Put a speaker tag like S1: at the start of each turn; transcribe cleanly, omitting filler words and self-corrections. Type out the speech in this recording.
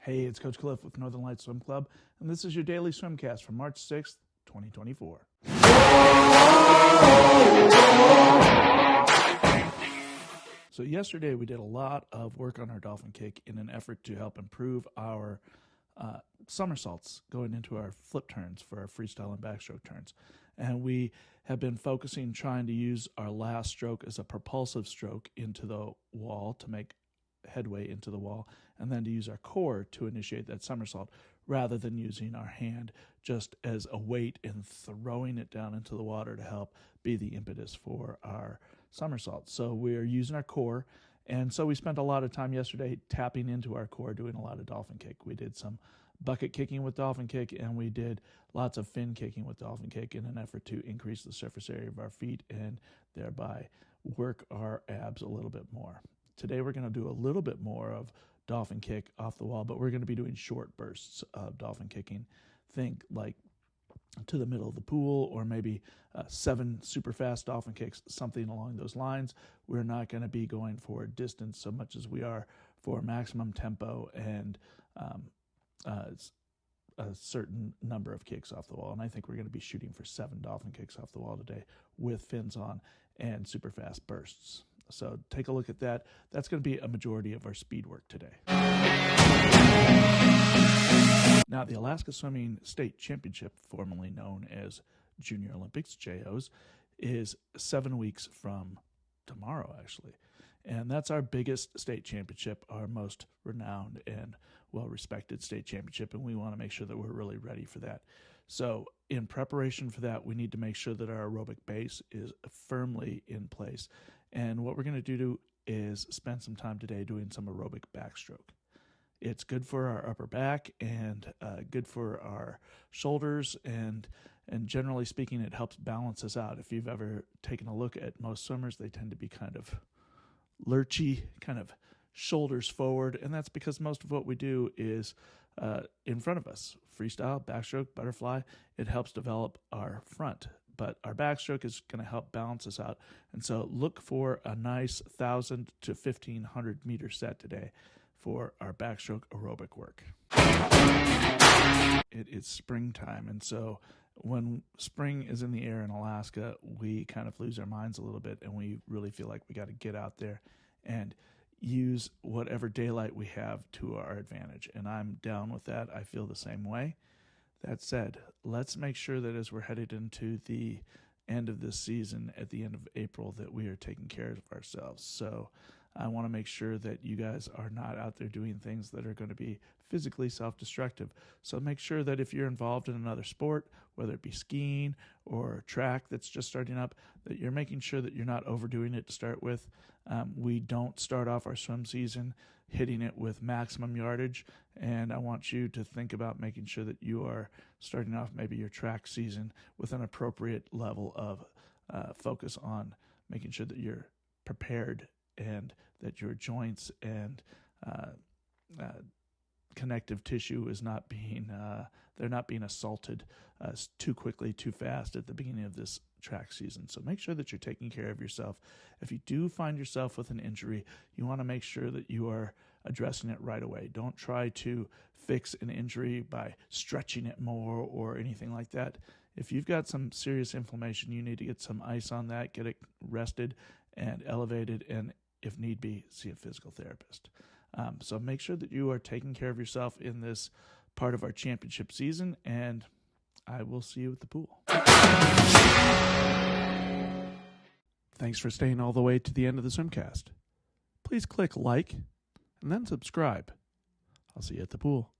S1: Hey, it's Coach Cliff with Northern Lights Swim Club, and this is your daily swimcast for March 6th, 2024. So yesterday we did a lot of work on our dolphin kick in an effort to help improve our somersaults going into our flip turns for our freestyle and backstroke turns. And we have been focusing trying to use our last stroke as a propulsive stroke into the wall to make headway into the wall, and then to use our core to initiate that somersault rather than using our hand just as a weight and throwing it down into the water to help be the impetus for our somersault. So we're using our core, and so we spent a lot of time yesterday tapping into our core, doing a lot of dolphin kick. We did some bucket kicking with dolphin kick, and we did lots of fin kicking with dolphin kick in an effort to increase the surface area of our feet and thereby work our abs a little bit more. Today we're going to do a little bit more of dolphin kick off the wall, but we're going to be doing short bursts of dolphin kicking. Think like to the middle of the pool, or maybe 7 super fast dolphin kicks, something along those lines. We're not going to be going for distance so much as we are for maximum tempo and a certain number of kicks off the wall. And I think we're going to be shooting for 7 dolphin kicks off the wall today with fins on and super fast bursts. So take a look at that. That's going to be a majority of our speed work today. Now, the Alaska Swimming State Championship, formerly known as Junior Olympics, JOs, is 7 weeks from tomorrow, actually. And that's our biggest state championship, our most renowned and well-respected state championship, and we want to make sure that we're really ready for that. So in preparation for that, we need to make sure that our aerobic base is firmly in place. And what we're going to do is spend some time today doing some aerobic backstroke. It's good for our upper back and good for our shoulders, and generally speaking, it helps balance us out. If you've ever taken a look at most swimmers, they tend to be kind of lurchy, kind of shoulders forward, and that's because most of what we do is in front of us. Freestyle, backstroke, butterfly, it helps develop our front, but our backstroke is going to help balance us out. And so look for a nice 1,000 to 1,500 meter set today for our backstroke aerobic work. It is springtime, and so when spring is in the air in Alaska, we kind of lose our minds a little bit, and we really feel like we got to get out there and use whatever daylight we have to our advantage. And I'm down with that. I feel the same way. That said, let's make sure that as we're headed into the end of this season, at the end of April, that we are taking care of ourselves. So I want to make sure that you guys are not out there doing things that are going to be physically self-destructive. So make sure that if you're involved in another sport, whether it be skiing or track that's just starting up, that you're making sure that you're not overdoing it to start with. We don't start off our swim season hitting it with maximum yardage, and I want you to think about making sure that you are starting off maybe your track season with an appropriate level of focus on making sure that you're prepared and that your joints and connective tissue is not being they're not being assaulted too quickly, too fast at the beginning of this track season. So make sure that you're taking care of yourself. If you do find yourself with an injury, you want to make sure that you are addressing it right away. Don't try to fix an injury by stretching it more or anything like that. If you've got some serious inflammation, you need to get some ice on that, get it rested and elevated, and if need be, see a physical therapist. So make sure that you are taking care of yourself in this part of our championship season, and I will see you at the pool. Thanks for staying all the way to the end of the swimcast. Please click like and then subscribe. I'll see you at the pool.